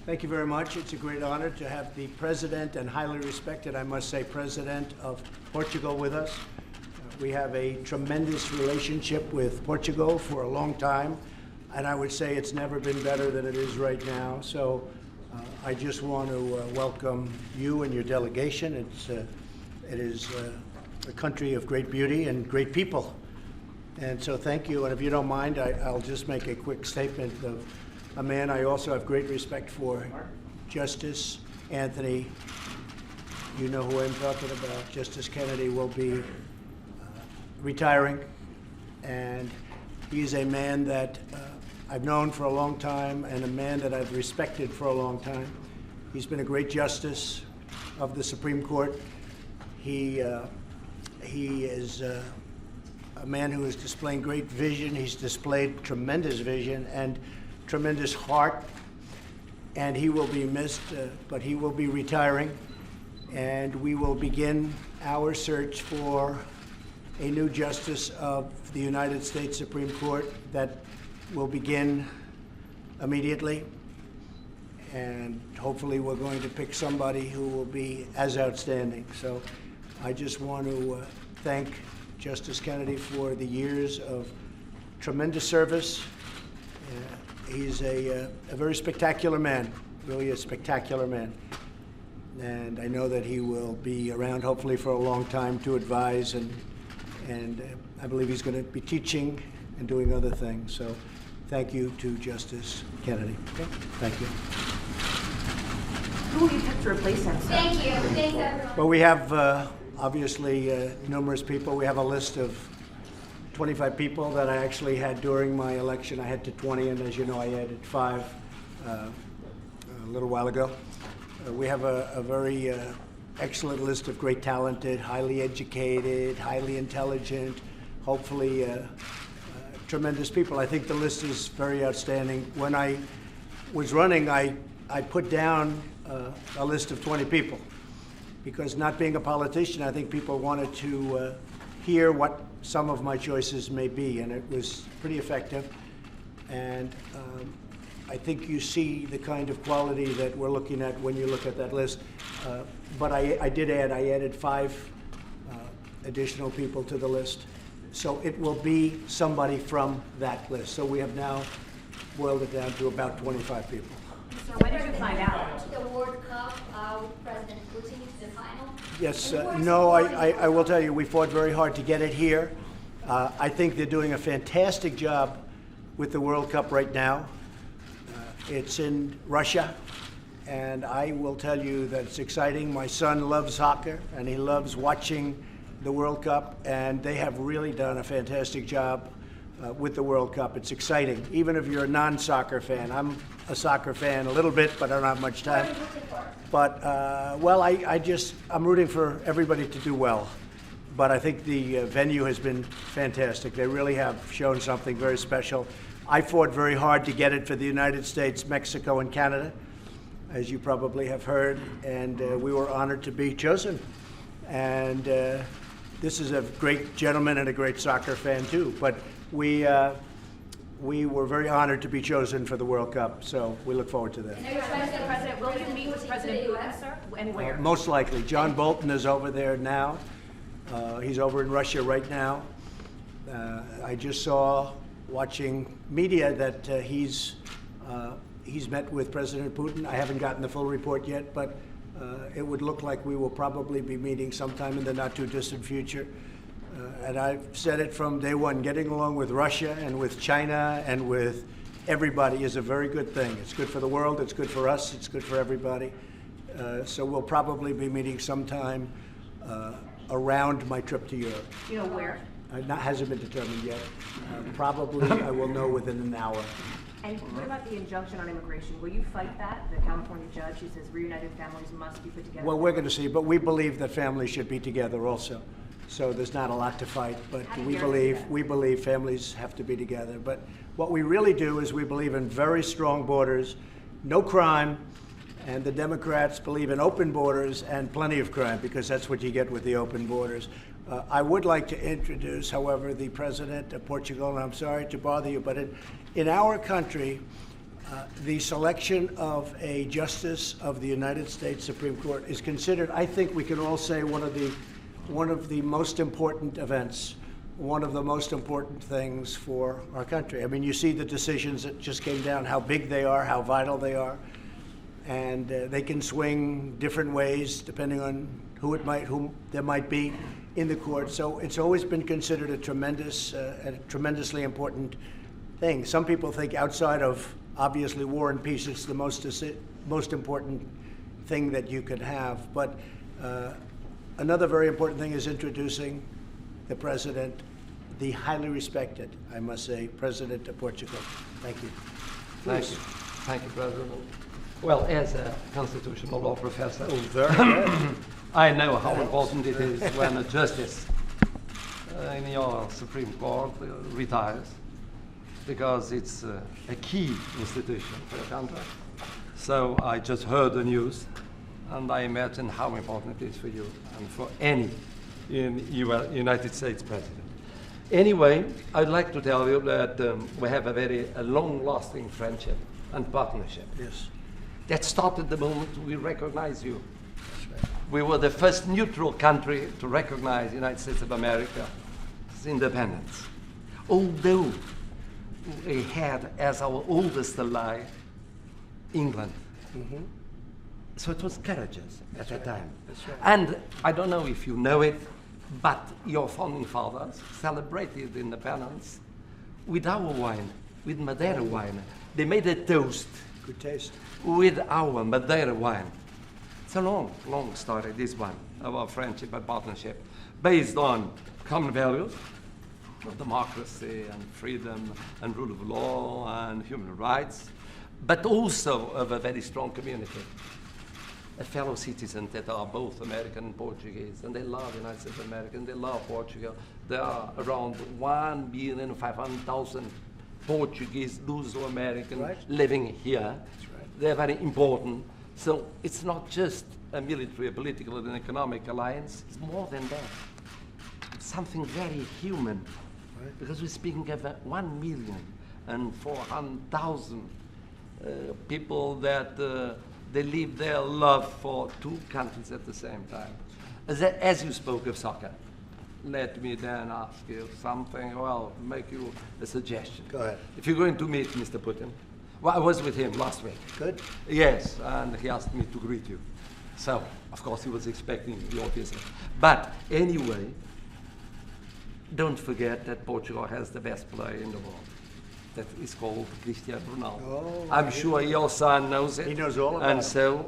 Thank you very much. It's a great honor to have the president and highly respected, I must say, president of Portugal with us. We have a tremendous relationship with Portugal for a long time, and I would say it's never been better than it is right now. So I just want to welcome you and your delegation. It is a country of great beauty and great people. And so thank you. And if you don't mind, I'll just make a quick statement of a man I also have great respect for, Justice Anthony. You know who I'm talking about. Justice Kennedy will be retiring, and he's a man that I've known for a long time and a man that I've respected for a long time. He's been a great justice of the Supreme Court. He is a man who is displaying great vision. He's displayed tremendous vision and tremendous heart, and he will be missed, but he will be retiring, and we will begin our search for a new justice of the United States Supreme Court that will begin immediately, and hopefully we're going to pick somebody who will be as outstanding. So I just want to thank Justice Kennedy for the years of tremendous service. He's a very spectacular man, really a spectacular man. And I know that he will be around hopefully for a long time to advise, and I believe he's going to be teaching and doing other things. So thank you to Justice Kennedy. Okay. Thank you. Who will you pick to replace him? Thank you. Thanks, everyone. Well, we have obviously numerous people. We have a list of 25 people that I actually had during my election. I had to 20, and as you know, I added 5 a little while ago. We have a very excellent list of great talented, highly educated, highly intelligent, hopefully tremendous people. I think the list is very outstanding. When I was running, I put down a list of 20 people because, not being a politician, I think people wanted to hear what some of my choices may be, and it was pretty effective. And I think you see the kind of quality that we're looking at when you look at that list. But I added 5 additional people to the list. So it will be somebody from that list. So we have now boiled it down to about 25 people. So when did you find out? The World Cup with President Putin to the final. Yes, no, I will tell you, we fought very hard to get it here. I think they're doing a fantastic job with the World Cup right now. It's in Russia, and I will tell you that it's exciting. My son loves soccer, and he loves watching the World Cup, and they have really done a fantastic job with the World Cup. It's exciting, even if you're a non-soccer fan. I'm a soccer fan a little bit, but I don't have much time. What are you looking for? But, well, I'm rooting for everybody to do well. But I think the venue has been fantastic. They really have shown something very special. I fought very hard to get it for the United States, Mexico, and Canada, as you probably have heard, and we were honored to be chosen. And this is a great gentleman and a great soccer fan, too. But we were very honored to be chosen for the World Cup, so we look forward to that. Mr. President, will you meet with President Putin, sir? And where? Most likely. John Bolton is over there now. He's over in Russia right now. I just saw, watching media, that he's met with President Putin. I haven't gotten the full report yet, but it would look like we will probably be meeting sometime in the not-too-distant future. And I've said it from day one, getting along with Russia and with China and with everybody is a very good thing. It's good for the world, it's good for us, it's good for everybody. So we'll probably be meeting sometime around my trip to Europe. Do you know where? Hasn't been determined yet. Probably I will know within an hour. And what about the injunction on immigration? Will you fight that? The California judge who says reunited families must be put together. Well, we're going to see, but we believe that families should be together also. So there's not a lot to fight, but we believe families have to be together. But what we really do is we believe in very strong borders, no crime, and the Democrats believe in open borders and plenty of crime, because that's what you get with the open borders. I would like to introduce, however, the president of Portugal, and I'm sorry to bother you, but in our country, The selection of a justice of the United States Supreme Court is considered, I think we can all say, one of the most important events, one of the most important things for our country. I mean, you see the decisions that just came down, how big they are, how vital they are, and they can swing different ways depending on who there might be in the court. So it's always been considered a tremendously important thing. Some people think outside of obviously war and peace, it's the most important thing that you could have. But another very important thing is introducing the president, the highly respected, I must say, President of Portugal. Thank you. Thank you. Thank you, President. Well, as a constitutional law professor, I know how important it is when a justice in your Supreme Court retires, because it's a key institution for the country. So I just heard the news, and I imagine how important it is for you and for any United States president. Anyway, I'd like to tell you that we have a long-lasting friendship and partnership. Yes. That started the moment we recognized you. We were the first neutral country to recognize the United States of America's independence. Although we had as our oldest ally England. Mm-hmm. So it was courageous at that time. That's right. And I don't know if you know it, but your founding fathers celebrated independence with our wine, with Madeira wine. They made a toast. Good taste. With our Madeira wine. It's a long, long story, this one, of our friendship and partnership, based on common values of democracy and freedom and rule of law and human rights, but also of a very strong community, a fellow citizens that are both American and Portuguese, and they love the United States of America, and they love Portugal. There are around 1,500,000 Portuguese, Luso-American living here. Right. They're very important. So it's not just a military, a political, and economic alliance. It's more than that. It's something very human. Right. Because we're speaking of 1,400,000 people that they live their love for two countries at the same time. As you spoke of soccer, let me then ask you something, well, make you a suggestion. Go ahead. If you're going to meet Mr. Putin, well, I was with him last week. Good. Yes, and he asked me to greet you. So, of course, he was expecting the obvious. But anyway, don't forget that Portugal has the best player in the world. That is called Cristiano Ronaldo. Oh, I'm sure your son knows it. He knows all about it.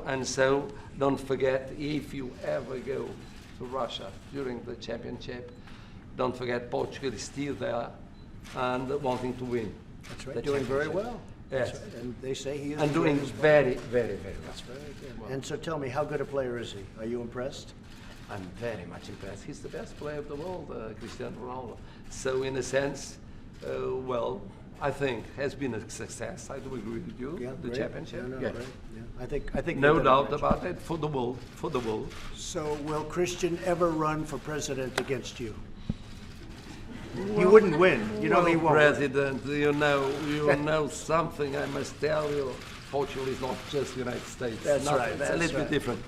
And so, don't forget, if you ever go to Russia during the championship, don't forget Portugal is still there and wanting to win. That's right. Doing very well. Yes. That's right. And they say he is. And doing very, very, very well. That's very good. Well, and so tell me, how good a player is he? Are you impressed? I'm very much impressed. He's the best player of the world, Cristiano Ronaldo. So in a sense, well, I think has been a success. I do agree with you. Yeah, the great. championship. No, yeah. Great. Yeah. I think. No doubt about it. For the world. For the world. So will Christian ever run for president against you? He wouldn't win. You know he won't. President, you know something. I must tell you. Portugal is not just the United States. That's right. It's a little bit different.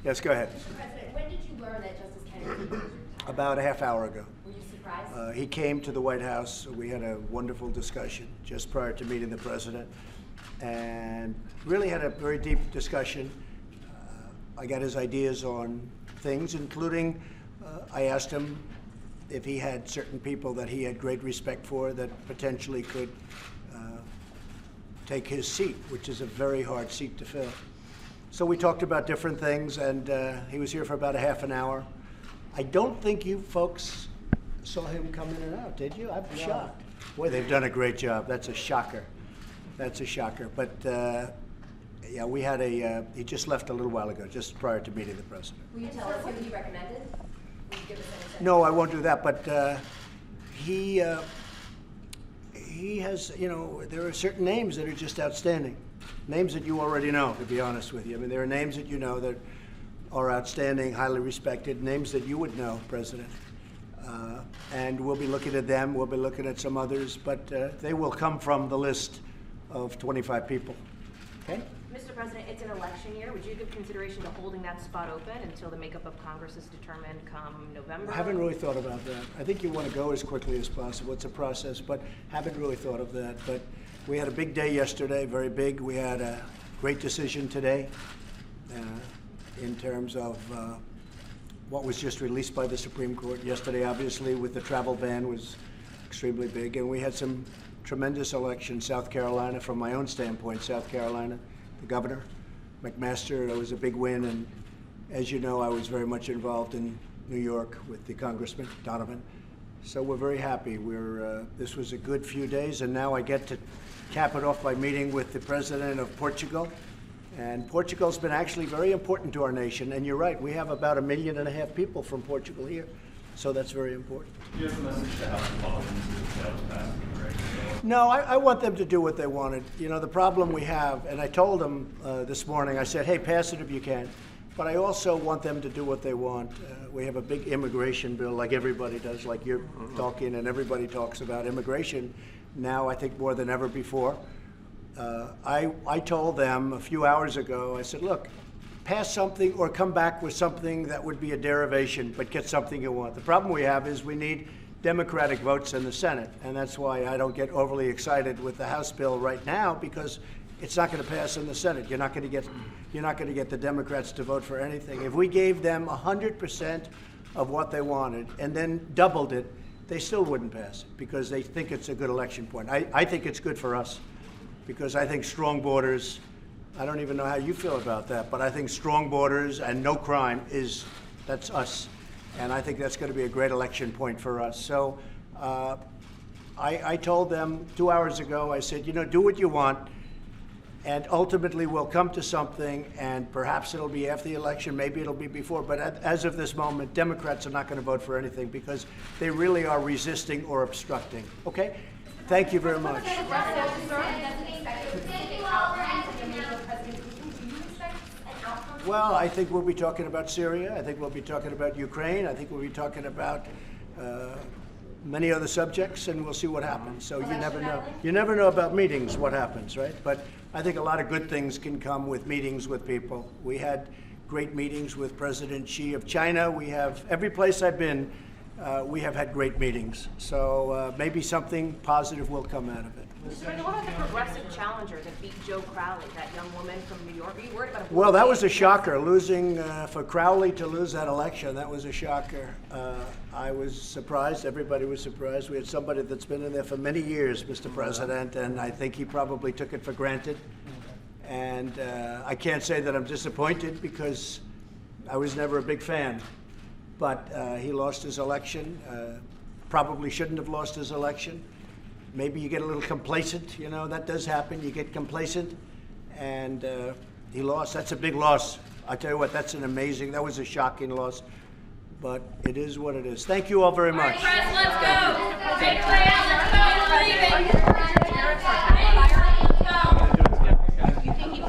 Yes, go ahead. Mr. President, when did you learn that Justice Kennedy was retiring? About a half hour ago. Were you surprised? He came to the White House. We had a wonderful discussion just prior to meeting the president, and really had a very deep discussion. I got his ideas on things, including I asked him if he had certain people that he had great respect for that potentially could take his seat, which is a very hard seat to fill. So we talked about different things, and he was here for about a half an hour. I don't think you folks saw him come in and out, did you? I'm shocked. Boy, they've done a great job. That's a shocker. That's a shocker. But yeah, we had he just left a little while ago, just prior to meeting the president. Will you tell us who he recommended? Will you give us any No, I won't do that, but he has, there are certain names that are just outstanding. Names that you already know, to be honest with you. I mean, there are names that you know that are outstanding, highly respected, names that you would know, President. And we'll be looking at them, we'll be looking at some others, but they will come from the list of 25 people. Okay? Mr. President, it's an election year. Would you give consideration to holding that spot open until the makeup of Congress is determined come November? I haven't really thought about that. I think you want to go as quickly as possible. It's a process, but haven't really thought of that. But we had a big day yesterday, very big. We had a great decision today in terms of what was just released by the Supreme Court. Yesterday, obviously, with the travel ban was extremely big. And we had some tremendous elections. South Carolina, from my own standpoint, South Carolina, the governor, McMaster, it was a big win. And as you know, I was very much involved in New York with the Congressman Donovan. So we're very happy. This was a good few days, and now I get to cap it off by meeting with the president of Portugal. And Portugal's been actually very important to our nation. And you're right, we have about 1.5 million people from Portugal here. So that's very important. Do you have a message to House Republicans who failed to pass the immigration bill? No, I want them to do what they wanted. You know, the problem we have, and I told them this morning, I said, hey, pass it if you can. But I also want them to do what they want. We have a big immigration bill like everybody does, like you're talking, and everybody talks about immigration now, I think more than ever before. I told them a few hours ago, I said, look, pass something or come back with something that would be a derivation, but get something you want. The problem we have is we need Democratic votes in the Senate, and that's why I don't get overly excited with the House bill right now, because it's not going to pass in the Senate. You're not going to get the Democrats to vote for anything. If we gave them 100% of what they wanted and then doubled it, they still wouldn't pass it because they think it's a good election point. I think it's good for us because I think strong borders, I don't even know how you feel about that, but I think strong borders and no crime that's us. And I think that's going to be a great election point for us. So I told them 2 hours ago, I said, you know, do what you want, and ultimately we'll come to something, and perhaps it'll be after the election, maybe it'll be before, but as of this moment, Democrats are not going to vote for anything because they really are resisting or obstructing. Okay? Thank you very much. Well, I think we'll be talking about Syria. I think we'll be talking about Ukraine. I think we'll be talking about many other subjects, and we'll see what happens. So you never know. You never know about meetings, what happens, right? But I think a lot of good things can come with meetings with people. We had great meetings with President Xi of China. We have, every place I've been, we have had great meetings. So maybe something positive will come out of it. Mr. President, what about the progressive challenger that beat Joe Crowley, that young woman from New York? Are you worried about a Well, that was a shocker. Losing, for Crowley to lose that election, that was a shocker. I was surprised. Everybody was surprised. We had somebody that's been in there for many years, Mr. President, and I think he probably took it for granted. And I can't say that I'm disappointed because I was never a big fan. But he lost his election. Probably shouldn't have lost his election. Maybe you get a little complacent, you know, that does happen. You get complacent, and he lost. That's a big loss. I tell you what, that was a shocking loss, but it is what it is. Thank you all very much. All right, press, let's go. Take leaving.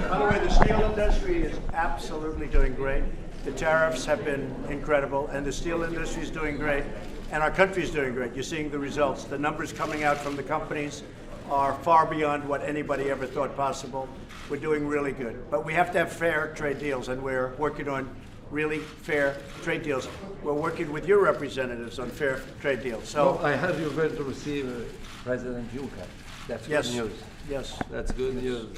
By the way, the steel industry is absolutely doing great. The tariffs have been incredible, and the steel industry is doing great. And our country is doing great. You're seeing the results. The numbers coming out from the companies are far beyond what anybody ever thought possible. We're doing really good. But we have to have fair trade deals, and we're working on really fair trade deals. We're working with your representatives on fair trade deals. So I heard you're going to receive President Juncker. That's good news. Yes. That's good news.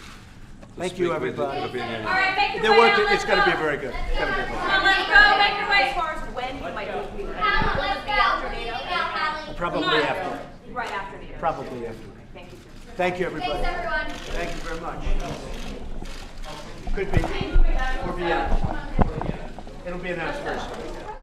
Thank you, everybody. All right, make your They're way working. out. It's going to be very good. It's going to be very good. Come on, let's go. Make your way. As far as when you might be meeting, Let's go. Probably after. right after NATO. Probably after. Thank you, sir. Thank you, everybody. Thanks, everyone. Thank you very much. Could be. Or be announced. It'll be announced first.